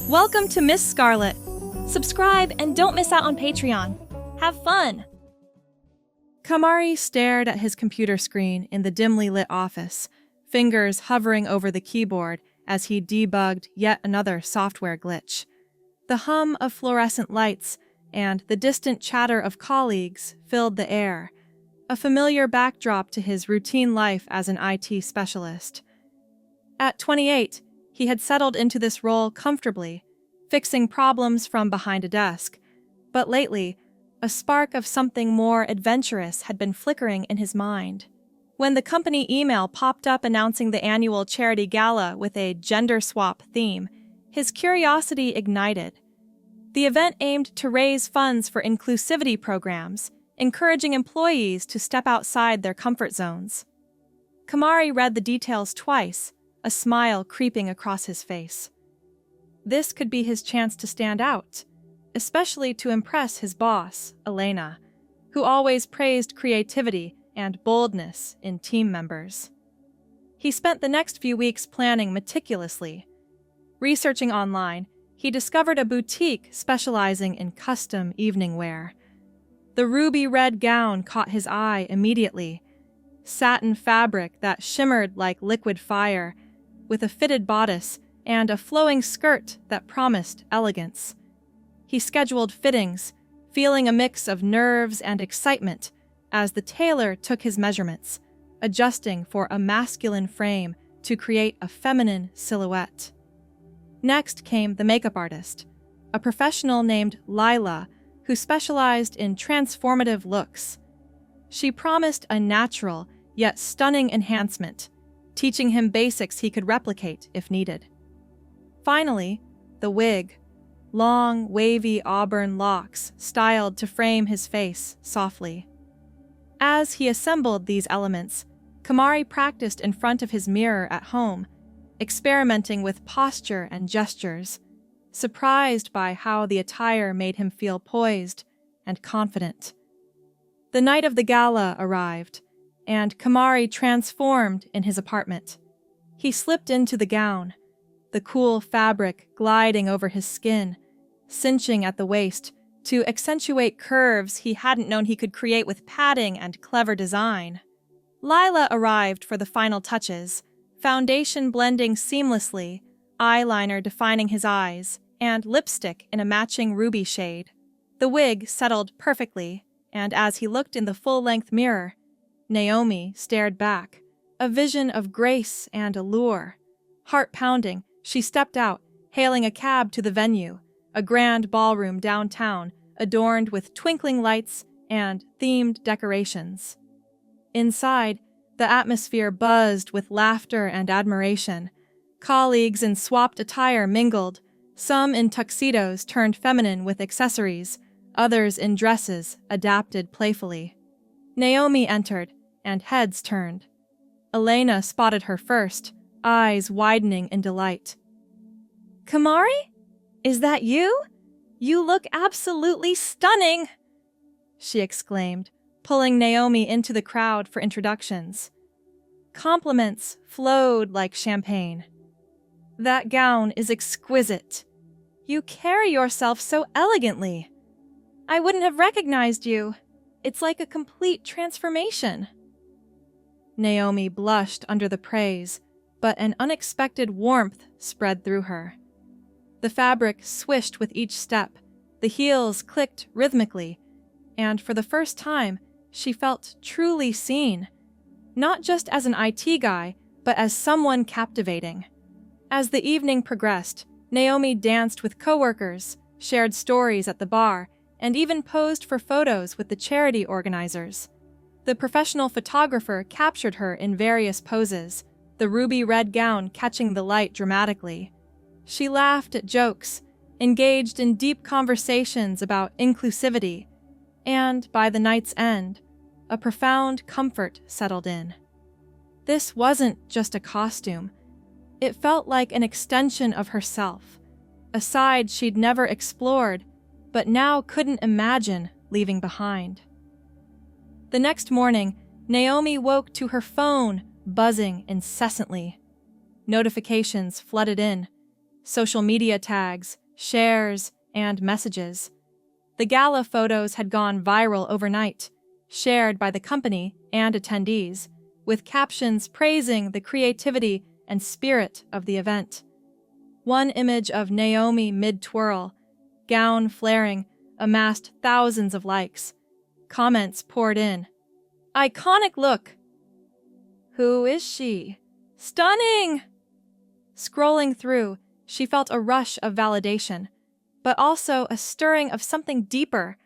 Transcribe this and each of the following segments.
Welcome to Miss Scarlett. Subscribe and don't miss out on Patreon. Have fun! Kamari stared at his computer screen in the dimly lit office, fingers hovering over the keyboard as he debugged yet another software glitch. The hum of fluorescent lights and the distant chatter of colleagues filled the air, a familiar backdrop to his routine life as an IT specialist. At 28, he had settled into this role comfortably, fixing problems from behind a desk, but lately, a spark of something more adventurous had been flickering in his mind. When the company email popped up announcing the annual charity gala with a gender swap theme, his curiosity ignited. The event aimed to raise funds for inclusivity programs, encouraging employees to step outside their comfort zones. Kamari read the details twice, a smile creeping across his face. This could be his chance to stand out, especially to impress his boss, Elena, who always praised creativity and boldness in team members. He spent the next few weeks planning meticulously. Researching online, he discovered a boutique specializing in custom evening wear. The ruby red gown caught his eye immediately, satin fabric that shimmered like liquid fire, with a fitted bodice and a flowing skirt that promised elegance. He scheduled fittings, feeling a mix of nerves and excitement as the tailor took his measurements, adjusting for a masculine frame to create a feminine silhouette. Next came the makeup artist, a professional named Lila who specialized in transformative looks. She promised a natural yet stunning enhancement, teaching him basics he could replicate if needed. Finally, the wig, long, wavy auburn locks styled to frame his face softly. As he assembled these elements, Kamari practiced in front of his mirror at home, experimenting with posture and gestures, surprised by how the attire made him feel poised and confident. The night of the gala arrived, and Kamari transformed in his apartment. He slipped into the gown, the cool fabric gliding over his skin, cinching at the waist to accentuate curves he hadn't known he could create with padding and clever design. Lila arrived for the final touches, foundation blending seamlessly, eyeliner defining his eyes, and lipstick in a matching ruby shade. The wig settled perfectly, and as he looked in the full-length mirror, Naomi stared back, a vision of grace and allure. Heart-pounding, she stepped out, hailing a cab to the venue, a grand ballroom downtown, adorned with twinkling lights and themed decorations. Inside, the atmosphere buzzed with laughter and admiration. Colleagues in swapped attire mingled, some in tuxedos turned feminine with accessories, others in dresses adapted playfully. Naomi entered, and heads turned. Elena spotted her first, eyes widening in delight. "Kamari? Is that you? You look absolutely stunning!" she exclaimed, pulling Naomi into the crowd for introductions. Compliments flowed like champagne. "That gown is exquisite. You carry yourself so elegantly. I wouldn't have recognized you. It's like a complete transformation." Naomi blushed under the praise, but an unexpected warmth spread through her. The fabric swished with each step, the heels clicked rhythmically, and for the first time, she felt truly seen, not just as an IT guy, but as someone captivating. As the evening progressed, Naomi danced with coworkers, shared stories at the bar, and even posed for photos with the charity organizers. The professional photographer captured her in various poses, the ruby red gown catching the light dramatically. She laughed at jokes, engaged in deep conversations about inclusivity, and by the night's end, a profound comfort settled in. This wasn't just a costume. It felt like an extension of herself, a side she'd never explored, but now couldn't imagine leaving behind. The next morning, Naomi woke to her phone buzzing incessantly. Notifications flooded in. social media tags, shares, and messages. The gala photos had gone viral overnight, shared by the company and attendees, with captions praising the creativity and spirit of the event. One image of Naomi mid-twirl, gown flaring, amassed thousands of likes. Comments poured in. "Iconic look!" "Who is she?" "Stunning!" Scrolling through, she felt a rush of validation, but also a stirring of something deeper,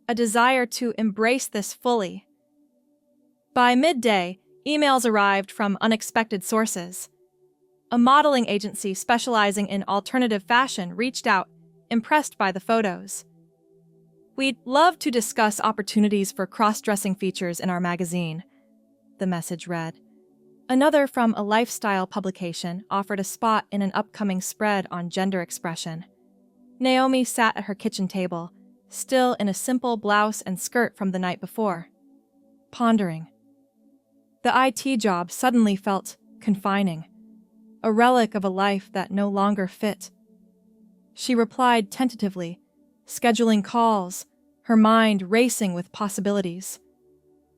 a desire to embrace this fully. By midday, emails arrived from unexpected sources. A modeling agency specializing in alternative fashion reached out, impressed by the photos. "We'd love to discuss opportunities for cross-dressing features in our magazine," the message read. Another from a lifestyle publication offered a spot in an upcoming spread on gender expression. Naomi sat at her kitchen table, still in a simple blouse and skirt from the night before, pondering. The IT job suddenly felt confining, a relic of a life that no longer fit. She replied tentatively, scheduling calls, her mind racing with possibilities.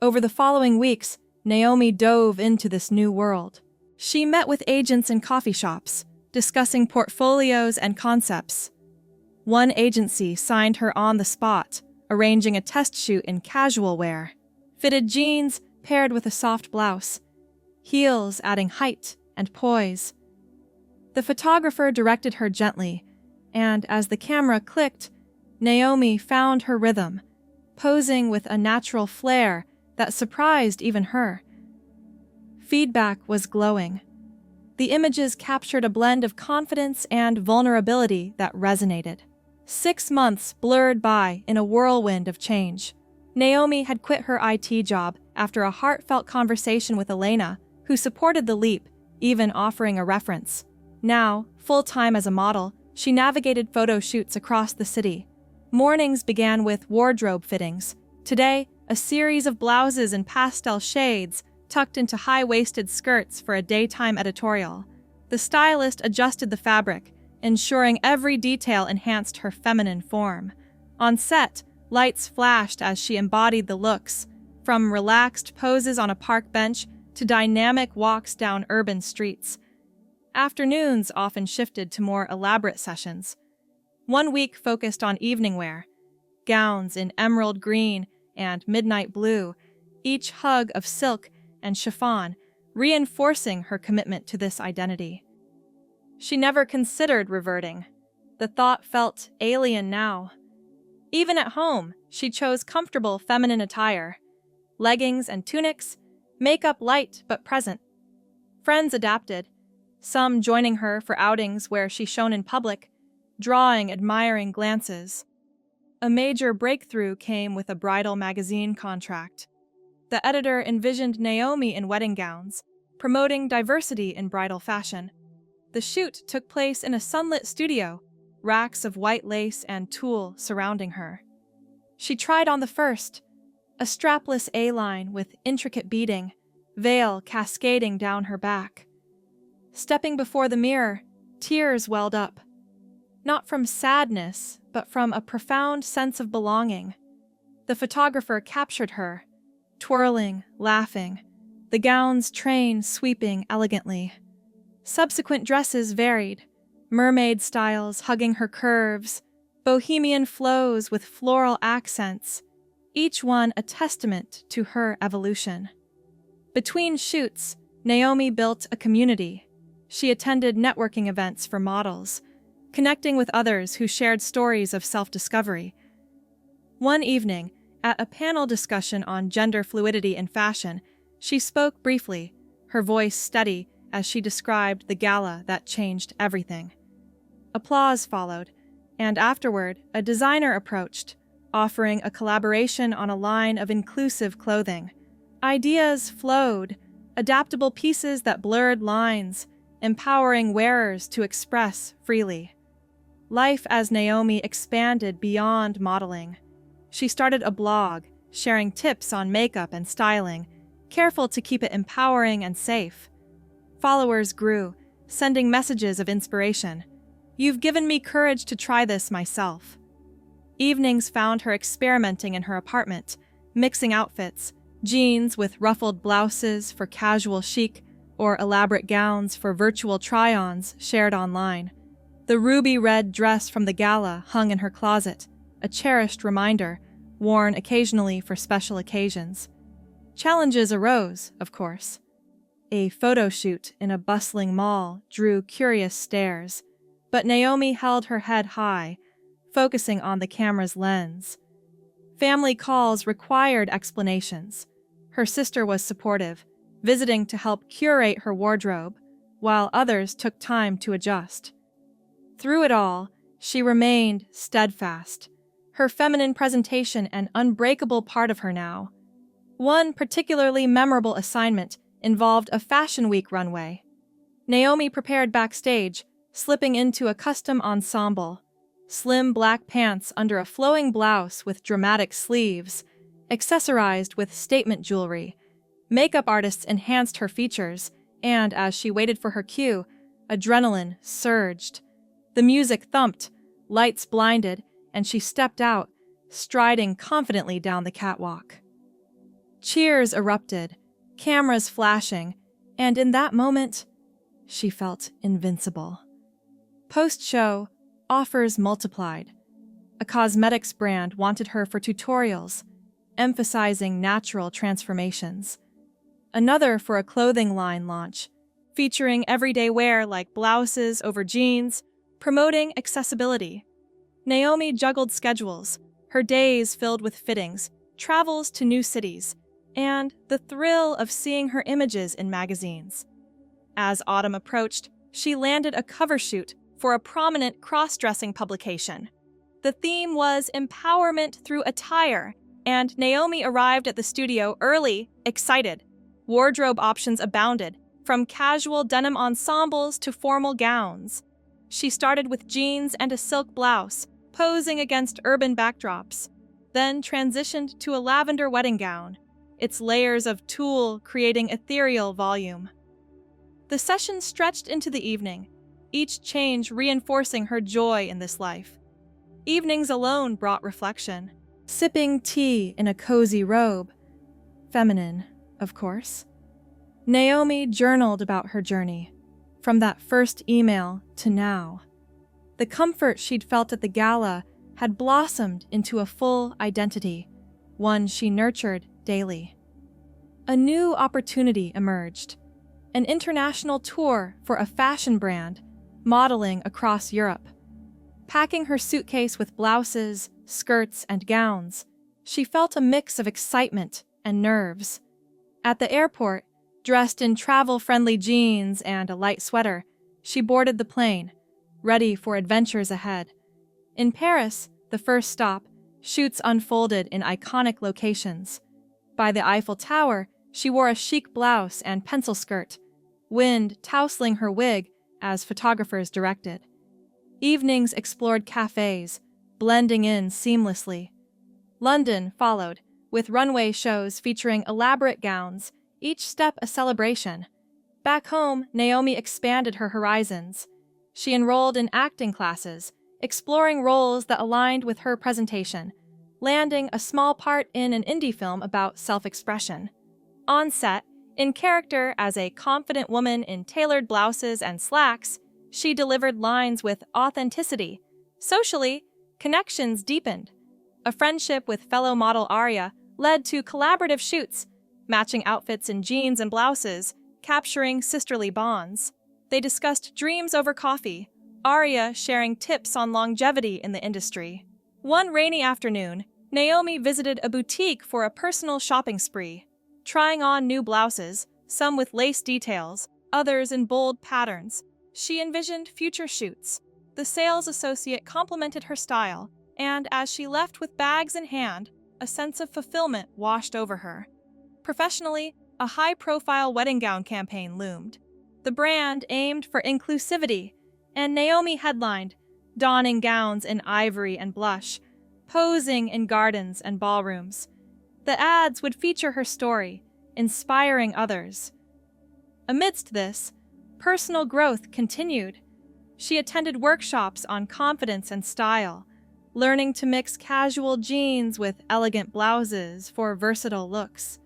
Over the following weeks, Naomi dove into this new world. She met with agents in coffee shops, discussing portfolios and concepts. One agency signed her on the spot, arranging a test shoot in casual wear. Fitted jeans paired with a soft blouse, heels adding height and poise. The photographer directed her gently, and as the camera clicked, Naomi found her rhythm, posing with a natural flair that surprised even her. Feedback was glowing. The images captured a blend of confidence and vulnerability that resonated. 6 months blurred by in a whirlwind of change. Naomi had quit her IT job after a heartfelt conversation with Elena, who supported the leap, even offering a reference. Now, full-time as a model, she navigated photo shoots across the city. Mornings began with wardrobe fittings. Today, a series of blouses in pastel shades tucked into high-waisted skirts for a daytime editorial. The stylist adjusted the fabric, ensuring every detail enhanced her feminine form. On set, lights flashed as she embodied the looks, from relaxed poses on a park bench to dynamic walks down urban streets. Afternoons often shifted to more elaborate sessions. One week focused on evening wear, gowns in emerald green and midnight blue, each hug of silk and chiffon, reinforcing her commitment to this identity. She never considered reverting. The thought felt alien now. Even at home, she chose comfortable feminine attire, leggings and tunics, makeup light but present. Friends adapted, some joining her for outings where she shone in public, drawing admiring glances. A major breakthrough came with a bridal magazine contract. The editor envisioned Naomi in wedding gowns, promoting diversity in bridal fashion. The shoot took place in a sunlit studio, racks of white lace and tulle surrounding her. She tried on the first, a strapless A-line with intricate beading, veil cascading down her back. Stepping before the mirror, tears welled up. Not from sadness, but from a profound sense of belonging. The photographer captured her, twirling, laughing, the gown's train sweeping elegantly. Subsequent dresses varied, mermaid styles hugging her curves, bohemian flows with floral accents, each one a testament to her evolution. Between shoots, Naomi built a community. She attended networking events for models, connecting with others who shared stories of self-discovery. One evening, at a panel discussion on gender fluidity in fashion, she spoke briefly, her voice steady as she described the gala that changed everything. Applause followed, and afterward, a designer approached, offering a collaboration on a line of inclusive clothing. Ideas flowed, adaptable pieces that blurred lines, empowering wearers to express freely. Life as Naomi expanded beyond modeling. She started a blog, sharing tips on makeup and styling, careful to keep it empowering and safe. Followers grew, sending messages of inspiration. You've given me courage to try this myself. Evenings found her experimenting in her apartment, mixing outfits, jeans with ruffled blouses for casual chic, or elaborate gowns for virtual try-ons shared online. The ruby red dress from the gala hung in her closet, a cherished reminder, worn occasionally for special occasions. Challenges arose, of course. A photo shoot in a bustling mall drew curious stares, but Naomi held her head high, focusing on the camera's lens. Family calls required explanations. Her sister was supportive, visiting to help curate her wardrobe, while others took time to adjust. Through it all, she remained steadfast, her feminine presentation an unbreakable part of her now. One particularly memorable assignment involved a Fashion Week runway. Naomi prepared backstage, slipping into a custom ensemble, slim black pants under a flowing blouse with dramatic sleeves, accessorized with statement jewelry. Makeup artists enhanced her features, and as she waited for her cue, adrenaline surged. The music thumped, lights blinded, and she stepped out, striding confidently down the catwalk. Cheers erupted, cameras flashing, and in that moment, she felt invincible. Post-show, offers multiplied. A cosmetics brand wanted her for tutorials, emphasizing natural transformations. Another for a clothing line launch, featuring everyday wear like blouses over jeans, promoting accessibility. Naomi juggled schedules, her days filled with fittings, travels to new cities, and the thrill of seeing her images in magazines. As autumn approached, she landed a cover shoot for a prominent cross-dressing publication. The theme was empowerment through attire, and Naomi arrived at the studio early, excited. Wardrobe options abounded, from casual denim ensembles to formal gowns. She started with jeans and a silk blouse, posing against urban backdrops, then transitioned to a lavender wedding gown, its layers of tulle creating ethereal volume. The session stretched into the evening, each change reinforcing her joy in this life. Evenings alone brought reflection, sipping tea in a cozy robe. Feminine, of course. Naomi journaled about her journey, from that first email to now. The comfort she'd felt at the gala had blossomed into a full identity, one she nurtured daily. A new opportunity emerged, an international tour for a fashion brand, modeling across Europe. Packing her suitcase with blouses, skirts, and gowns, she felt a mix of excitement and nerves. At the airport, dressed in travel-friendly jeans and a light sweater, she boarded the plane, ready for adventures ahead. In Paris, the first stop, shoots unfolded in iconic locations. By the Eiffel Tower, she wore a chic blouse and pencil skirt, wind tousling her wig as photographers directed. Evenings explored cafes, blending in seamlessly. London followed, with runway shows featuring elaborate gowns, each step a celebration. Back home, Naomi expanded her horizons. She enrolled in acting classes, exploring roles that aligned with her presentation, landing a small part in an indie film about self-expression. On set, in character as a confident woman in tailored blouses and slacks, she delivered lines with authenticity. Socially, connections deepened. A friendship with fellow model Aria led to collaborative shoots, matching outfits in jeans and blouses, capturing sisterly bonds. They discussed dreams over coffee, Aria sharing tips on longevity in the industry. One rainy afternoon, Naomi visited a boutique for a personal shopping spree, trying on new blouses, some with lace details, others in bold patterns. She envisioned future shoots. The sales associate complimented her style, and as she left with bags in hand, a sense of fulfillment washed over her. Professionally, a high-profile wedding gown campaign loomed. The brand aimed for inclusivity, and Naomi headlined, donning gowns in ivory and blush, posing in gardens and ballrooms. The ads would feature her story, inspiring others. Amidst this, personal growth continued. She attended workshops on confidence and style, learning to mix casual jeans with elegant blouses for versatile looks.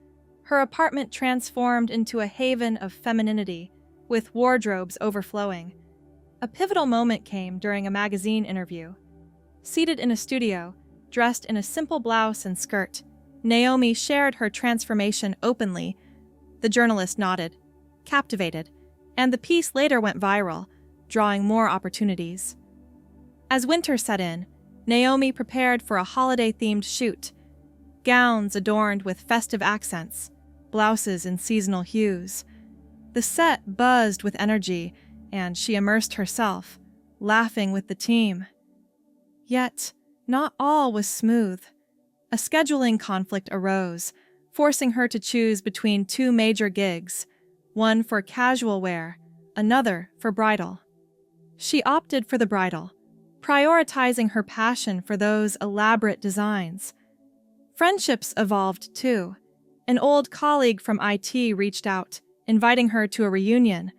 Her apartment transformed into a haven of femininity, with wardrobes overflowing. A pivotal moment came during a magazine interview. Seated in a studio, dressed in a simple blouse and skirt, Naomi shared her transformation openly. The journalist nodded, captivated, and the piece later went viral, drawing more opportunities. As winter set in, Naomi prepared for a holiday-themed shoot. Gowns adorned with festive accents, blouses in seasonal hues. The set buzzed with energy, and she immersed herself, laughing with the team. Yet, not all was smooth. A scheduling conflict arose, forcing her to choose between two major gigs, one for casual wear, another for bridal. She opted for the bridal, prioritizing her passion for those elaborate designs. Friendships evolved too. An old colleague from IT reached out, inviting her to a reunion.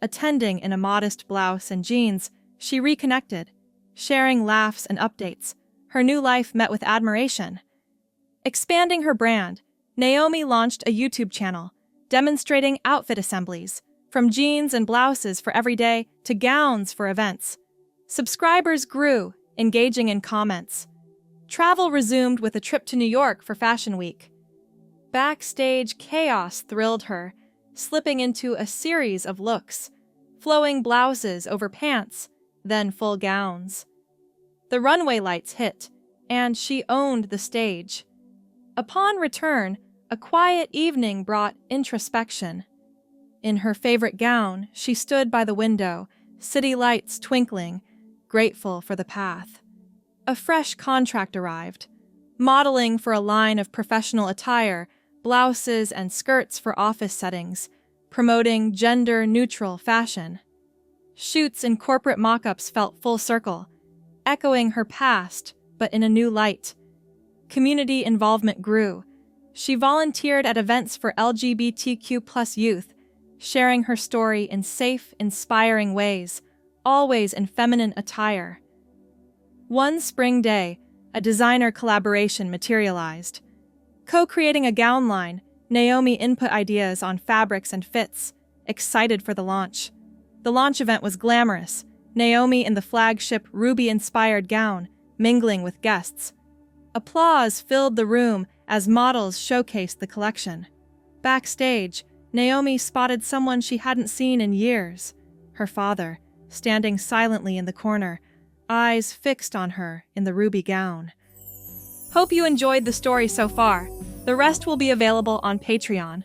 Attending in a modest blouse and jeans, she reconnected, sharing laughs and updates. Her new life met with admiration. Expanding her brand, Naomi launched a YouTube channel, demonstrating outfit assemblies, from jeans and blouses for everyday to gowns for events. Subscribers grew, engaging in comments. Travel resumed with a trip to New York for Fashion Week. Backstage chaos thrilled her, slipping into a series of looks, flowing blouses over pants, then full gowns. The runway lights hit, and she owned the stage. Upon return, a quiet evening brought introspection. In her favorite gown, she stood by the window, city lights twinkling, grateful for the path. A fresh contract arrived, modeling for a line of professional attire, blouses and skirts for office settings, promoting gender-neutral fashion. Shoots and corporate mock-ups felt full circle, echoing her past, but in a new light. Community involvement grew. She volunteered at events for LGBTQ+ youth, sharing her story in safe, inspiring ways, always in feminine attire. One spring day, a designer collaboration materialized. Co-creating a gown line, Naomi input ideas on fabrics and fits, excited for the launch. The launch event was glamorous, Naomi in the flagship ruby-inspired gown, mingling with guests. Applause filled the room as models showcased the collection. Backstage, Naomi spotted someone she hadn't seen in years, her father, standing silently in the corner, eyes fixed on her in the ruby gown. Hope you enjoyed the story so far. The rest will be available on Patreon.